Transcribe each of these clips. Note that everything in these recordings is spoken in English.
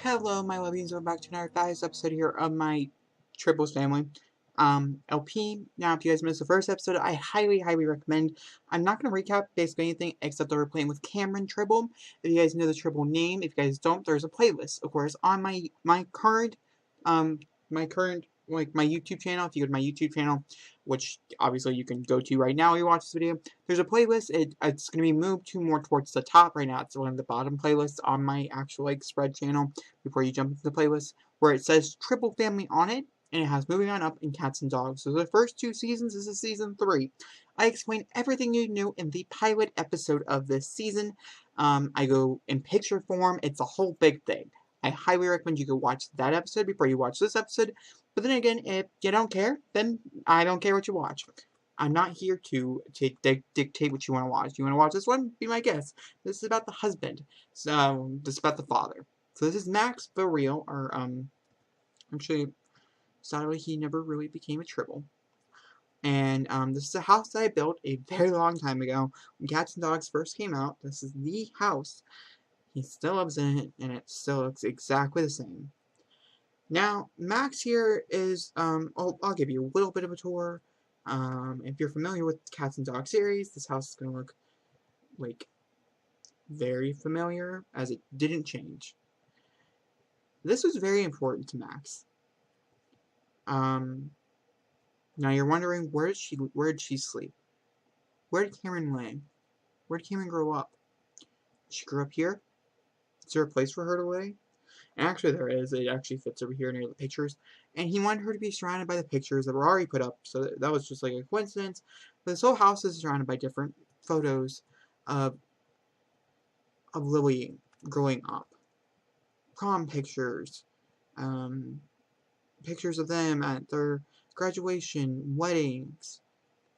Hello, my lovies. We're back to another guys episode here of my Tribbles family. LP. Now, if you guys missed the first episode, I highly recommend. I'm not going to recap basically anything except that we're playing with Cameryn Tribble. If you guys know the Tribble name, if you guys don't, there's a playlist, of course, on my current like my YouTube channel. If you go to my YouTube channel, which obviously you can go to right now if you watch this video, there's a playlist. It's going to be moved to more towards the top right now. It's one of the bottom playlists on my actual like spread channel before you jump into the playlist, where it says Tribble Family on it, and it has Moving On Up and Cats and Dogs. So the first two seasons, this is season 3. I explain everything you know in the pilot episode of this season. I go in picture form. It's a whole big thing. I highly recommend you go watch that episode before you watch this episode. But then again, if you don't care, then I don't care what you watch. I'm not here to dictate what you want to watch. You want to watch this one? Be my guest. This is about the husband. So, this is about the father. So this is Max for real, or, actually, sadly, he never really became a Tribble. And, this is a house that I built a very long time ago, when Cats and Dogs first came out. This is the house. He still lives in it, and it still looks exactly the same. Now, Max here is, I'll give you a little bit of a tour. If you're familiar with the Cats and Dogs series, this house is going to look, like, very familiar, as it didn't change. This was very important to Max. Now you're wondering, where did she sleep? Where did Cameryn lay? Where did Cameryn grow up? She grew up here? Is there a place for her to lay? And actually there is. It actually fits over here near the pictures. And he wanted her to be surrounded by the pictures that were already put up, so that was just like a coincidence. But this whole house is surrounded by different photos of Lily growing up. Prom pictures, pictures of them at their graduation, weddings,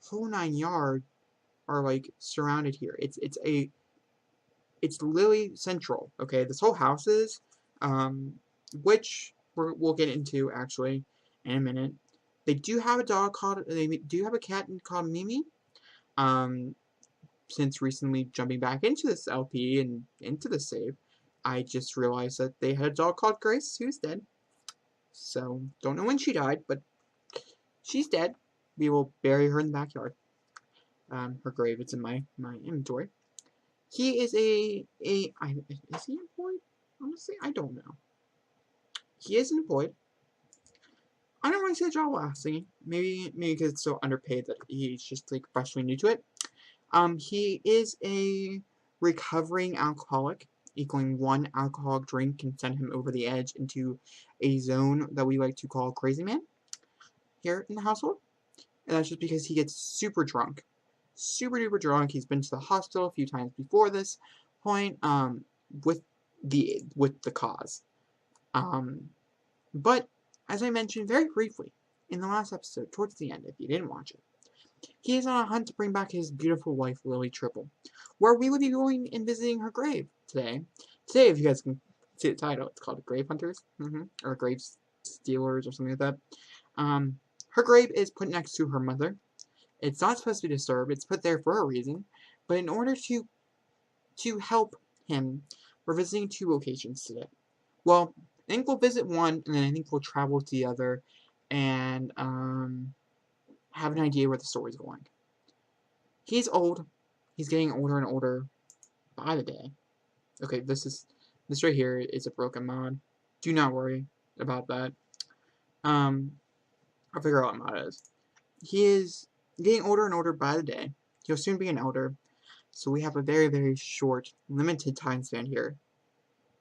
whole 9 yards are like surrounded here. It's Lily Central. Okay, this whole house is, which we'll get into actually in a minute. They do have a cat called Mimi. Since recently jumping back into this LP and into the save, I just realized that they had a dog called Grace who's dead. So, don't know when she died, but she's dead. We will bury her in the backyard. Her grave is in my inventory. He is is he employed? Honestly, I don't know. He is employed. I don't really see a job lasting. Maybe because it's so underpaid that he's just like freshly new to it. He is a recovering alcoholic, equaling one alcoholic drink can send him over the edge into a zone that we like to call crazy man here in the household. And that's just because he gets super drunk. Super duper drunk. He's been to the hospital a few times before this point, with the cause. But as I mentioned very briefly in the last episode, towards the end, if you didn't watch it, he is on a hunt to bring back his beautiful wife, Lily Tribble, where we will be going and visiting her grave today. Today, if you guys can see the title, it's called Grave Hunters, or Grave Stealers, or something like that. Her grave is put next to her mother. It's not supposed to be disturbed. It's put there for a reason. But in order to help him, we're visiting 2 locations today. Well, I think we'll visit one, and then I think we'll travel to the other, and have an idea where the story's going. He's old. He's getting older and older by the day. Okay, this right here is a broken mod. Do not worry about that. I'll figure out what mod it is. He is getting older and older by the day. He'll soon be an elder. So we have a very short, limited time span here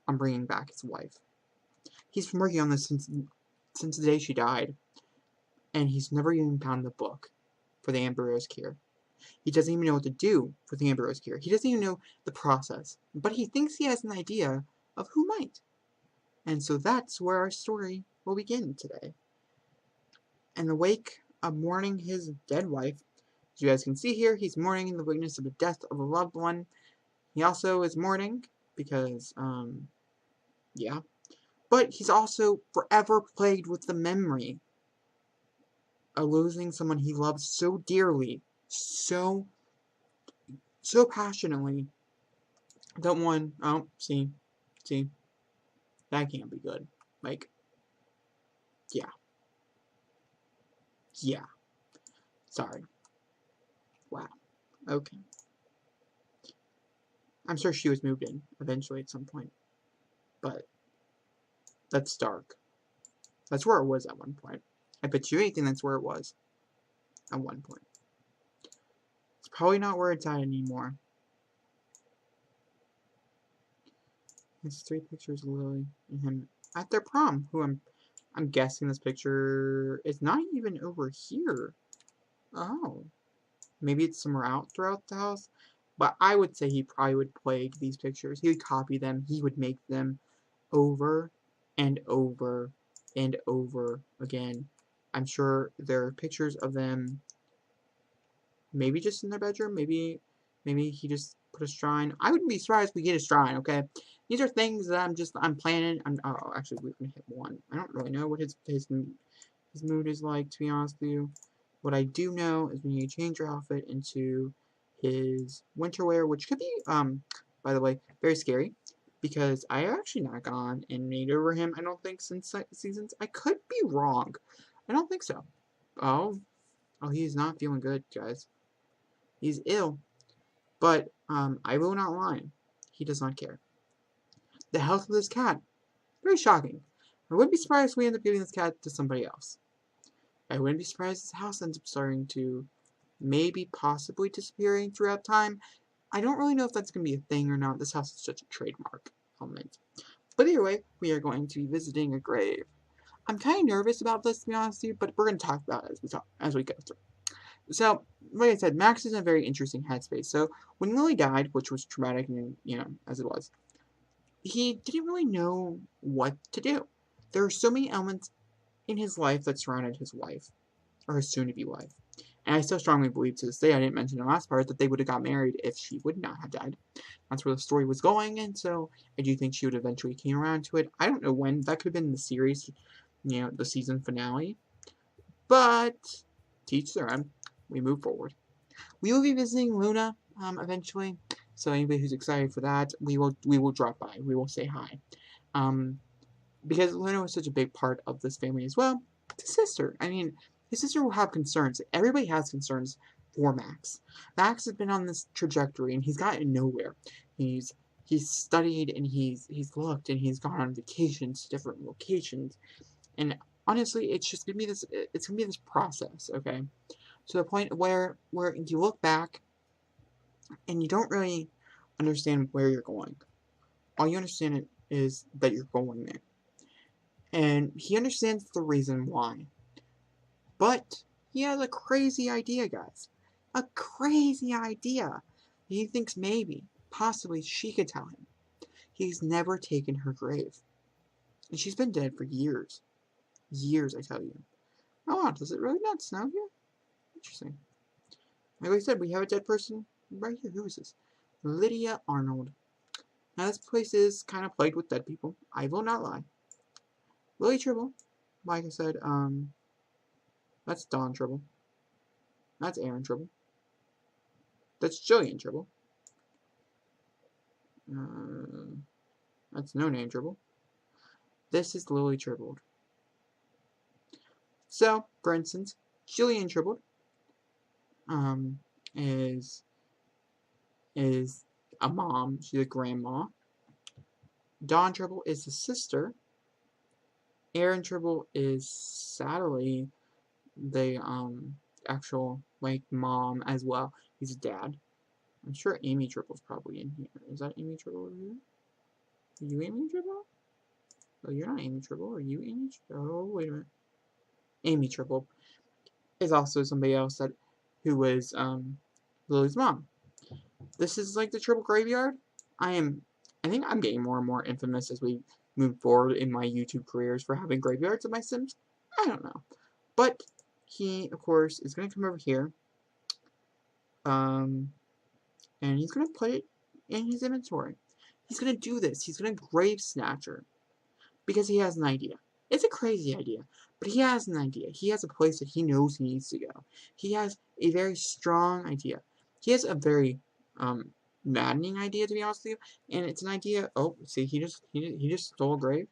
on bringing back his wife. He's been working on this since the day she died. And he's never even found the book for the Amberose cure. He doesn't even know what to do for the Amberose cure. He doesn't even know the process. But he thinks he has an idea of who might. And so that's where our story will begin today. In the wake of mourning his dead wife, as you guys can see here, he's mourning in the witness of the death of a loved one. He also is mourning because, yeah. But he's also forever plagued with the memory of losing someone he loves so dearly, so passionately, that one, oh, see, That can't be good. Like, yeah. Yeah. Sorry. Wow. Okay. I'm sure she was moved in eventually at some point. But that's dark. That's where it was at one point. I bet you anything that's where it was at one point. It's probably not where it's at anymore. There's 3 pictures of Lily and him at their prom, who I'm guessing this picture is not even over here. Oh. Maybe it's somewhere out throughout the house. But I would say he probably would plague these pictures. He would copy them. He would make them over and over and over again. I'm sure there are pictures of them maybe just in their bedroom. Maybe he just put a shrine. I wouldn't be surprised if we get a shrine, okay? These are things that I'm planning. Oh, actually, we're going to hit 1. I don't really know what his mood is like, to be honest with you. What I do know is we need to change your outfit into his winter wear, which could be, by the way, very scary, because I have actually not gone and made over him, I don't think, since seasons. I could be wrong. I don't think so. Oh, he's not feeling good, guys. He's ill. But, I will not lie. He does not care. The health of this cat. Very shocking. I wouldn't be surprised if we end up giving this cat to somebody else. I wouldn't be surprised if this house ends up starting to maybe possibly disappearing throughout time. I don't really know if that's going to be a thing or not. This house is such a trademark element. But either way, we are going to be visiting a grave. I'm kind of nervous about this, to be honest with you, but we're going to talk about it as we go through. So, like I said, Max is in a very interesting headspace. So, when Lily died, which was traumatic, and as it was, he didn't really know what to do. There are so many elements in his life that surrounded his wife, or his soon-to-be wife. And I still strongly believe to this day, I didn't mention in the last part, that they would have got married if she would not have died. That's where the story was going, and so I do think she would eventually came around to it. I don't know when. That could have been the series, the season finale. But, teach their own. We move forward. We will be visiting Luna, eventually. So anybody who's excited for that, we will drop by. We will say hi. Because Luna was such a big part of this family as well. His sister. I mean, his sister will have concerns. Everybody has concerns for Max. Max has been on this trajectory, and he's gotten nowhere. He's studied, and he's looked, and he's gone on vacations to different locations. And honestly, it's just gonna be this. It's gonna be this process, okay? To the point where you look back, and you don't really understand where you're going. All you understand is that you're going there. And he understands the reason why. But he has a crazy idea, guys. A crazy idea. He thinks maybe, possibly, she could tell him. He's never taken her grave. And she's been dead for years. Years, I tell you. Oh, wow, does it really not snow here? Interesting. Like I said, we have a dead person right here. Who is this? Lydia Arnold. Now, this place is kind of plagued with dead people. I will not lie. Lily Tribble, like I said, that's Dawn Tribble. That's Aaron Tribble. That's Jillian Tribble. That's No Name Tribble. This is Lily Tribble. So, for instance, Jillian Tribble is a mom. She's a grandma. Dawn Tribble is the sister. Aaron Tribble is sadly the actual mom as well. He's a dad. I'm sure Amy Tribble's probably in here. Is that Amy Tribble over here? Are you Amy Tribble? Oh, you're not Amy Tribble. Are you Amy? Oh, wait a minute. Amy Tribble is also somebody else who was Lily's mom. This is like the Tribble graveyard. I think I'm getting more and more infamous as we move forward in my YouTube careers for having graveyards of my Sims. I don't know. But he, of course, is going to come over here. And he's going to put it in his inventory. He's going to do this. He's going to grave snatch her. Because he has an idea. It's a crazy idea. But he has an idea. He has a place that he knows he needs to go. He has a very strong idea. He has a very maddening idea, to be honest with you. And it's an idea. Oh, see, he just stole a grave.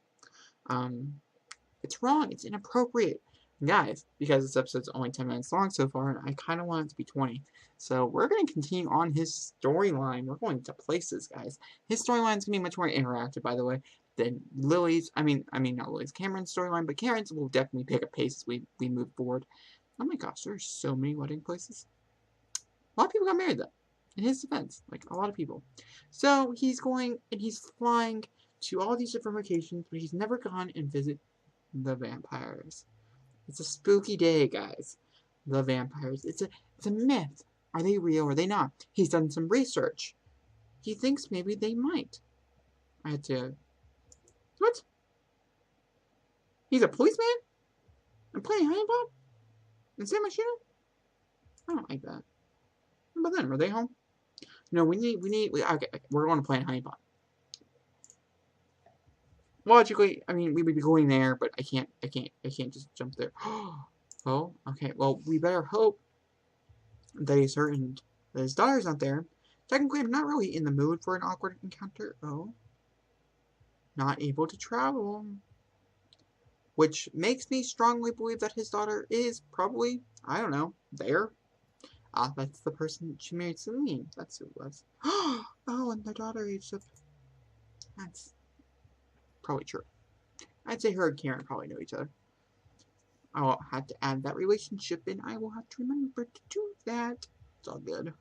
It's wrong. It's inappropriate. Guys, because this episode's only 10 minutes long so far, and I kind of want it to be 20. So we're going to continue on his storyline. We're going to places, guys. His storyline is going to be much more interactive, by the way, than Lily's. I mean, not Lily's, Cameron's storyline, but Cameron's will definitely pick up pace as we move forward. Oh my gosh, there's so many wedding places. A lot of people got married, though. In his defense, like, a lot of people. So he's going, and he's flying to all these different locations, but he's never gone and visit the vampires. It's a spooky day, guys. The vampires. It's a myth. Are they real or are they not? He's done some research. He thinks maybe they might. I had to... What? He's a policeman? I'm playing Honey Pop? And Sam Machine? I don't like that. What about them? Are they home? No, okay, we're going to play Honey Pop. Logically, I mean, we would be going there, but I can't just jump there. Oh, okay. Well, we better hope that his daughter's not there. Technically, I'm not really in the mood for an awkward encounter. Oh. Not able to travel. Which makes me strongly believe that his daughter is probably, I don't know, there. Ah, that's the person she married Celine. That's who it was. Oh, and their daughter aged up. That's probably true. I'd say her and Cameryn probably know each other. I will have to add that relationship, and I will have to remember to do that. It's all good.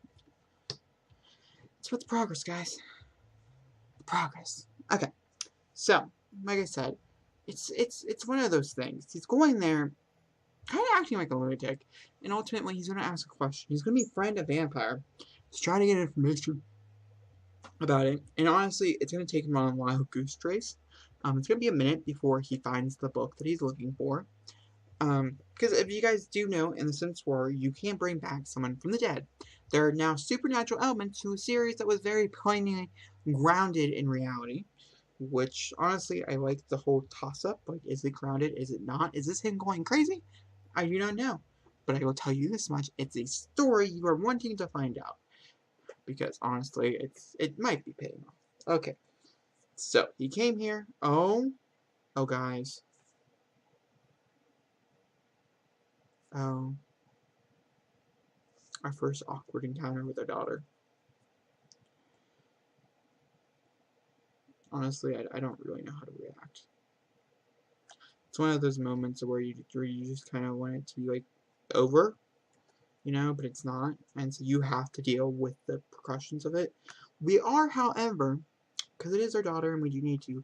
It's about the progress, guys. The progress. Okay. So, like I said, it's one of those things. He's going there, kind of acting like a lunatic, and ultimately he's going to ask a question. He's going to befriend a vampire. He's trying to get information about it, and honestly, it's going to take him on a wild goose chase. It's going to be a minute before he finds the book that he's looking for. Because if you guys do know, in the Sims 4, you can bring back someone from the dead. There are now supernatural elements to a series that was very poignantly grounded in reality. Which, honestly, I like the whole toss-up. Like, is it grounded? Is it not? Is this him going crazy? I do not know. But I will tell you this much. It's a story you are wanting to find out. Because, honestly, it might be paying off. Okay. So, he came here. Oh, guys. Oh. Our first awkward encounter with our daughter. Honestly, I don't really know how to react. It's one of those moments where you just kind of want it to be, like, over, you know, but it's not, and so you have to deal with the repercussions of it. We are, however, because it is our daughter, and we do need to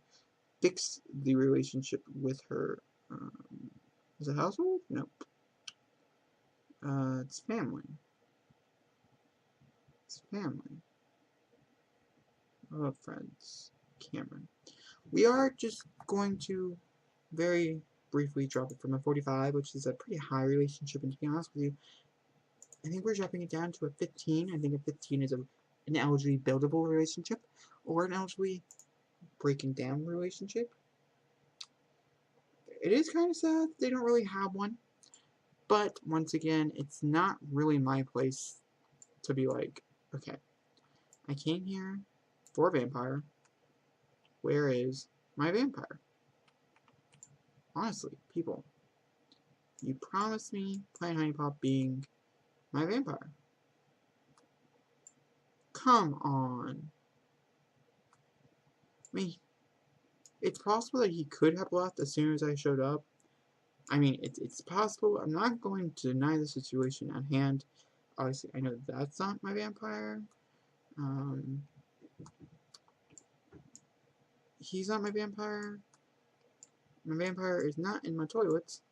fix the relationship with her. Is it household? Nope. It's family. It's family. Oh, friends. Cameryn. We are just going to very briefly drop it from a 45, which is a pretty high relationship, and to be honest with you, I think we're dropping it down to a 15. I think a 15 is an eligible buildable relationship, or an eligible breaking down relationship. It is kind of sad they don't really have one, but once again, it's not really my place to be like, okay, I came here for a vampire. Where is my vampire? Honestly, people, you promised me Plain Honey Pop being my vampire. Come on. I mean, it's possible that he could have left as soon as I showed up. I mean, it's possible. I'm not going to deny the situation at hand. Obviously, I know that's not my vampire. He's not my vampire. My vampire is not in my toilets.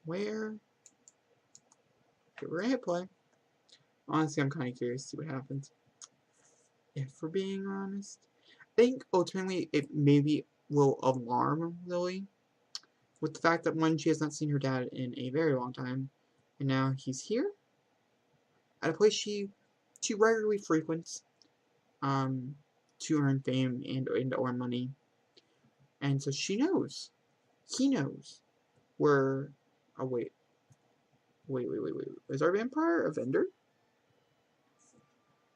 Where? Okay, we're gonna hit play. Honestly, I'm kind of curious to see what happens. If we're being honest, I think ultimately it maybe will alarm Lily with the fact that one, she has not seen her dad in a very long time, and now he's here at a place she regularly frequents to earn fame and or money, and so he knows where. Oh wait, is our vampire a vendor?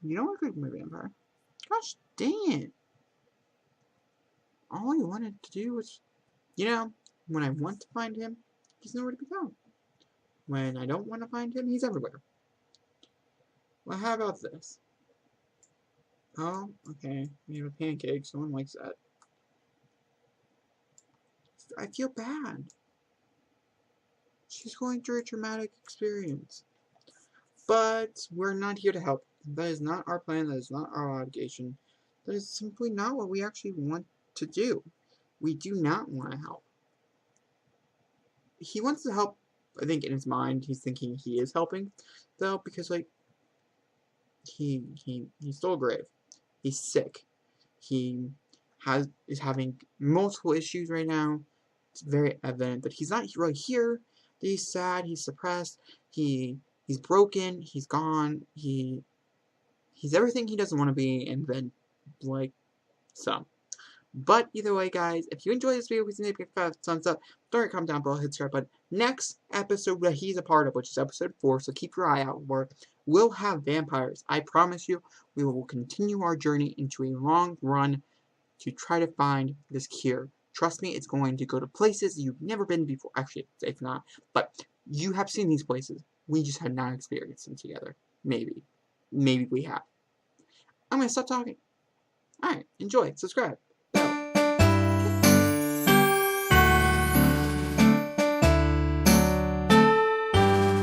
You know what could be my vampire? Gosh dang it. all he wanted to do was, you know, when I want to find him, he's nowhere to be found. When I don't want to find him, he's everywhere. Well, how about this? Oh, okay. We have a pancake. Someone likes that. I feel bad. She's going through a traumatic experience. But we're not here to help. That is not our plan. That is not our obligation. That is simply not what we actually want to do. We do not want to help. He wants to help. I think in his mind, he's thinking he is helping, though, because like he stole a grave. He's sick. He is having multiple issues right now. It's very evident that he's not right here. That he's sad. He's suppressed. He's broken. He's gone. He's everything he doesn't want to be, and then like some. But either way, guys, if you enjoyed this video, please give it a thumbs up. Don't forget to comment down below, hit subscribe button. Next episode that he's a part of, which is episode 4, so keep your eye out for it, will have vampires. I promise you, we will continue our journey into a long run to try to find this cure. Trust me, it's going to go to places you've never been before. Actually, it's not. But you have seen these places. We just have not experienced them together. Maybe. Maybe we have. I'm going to stop talking. Alright, enjoy. Subscribe.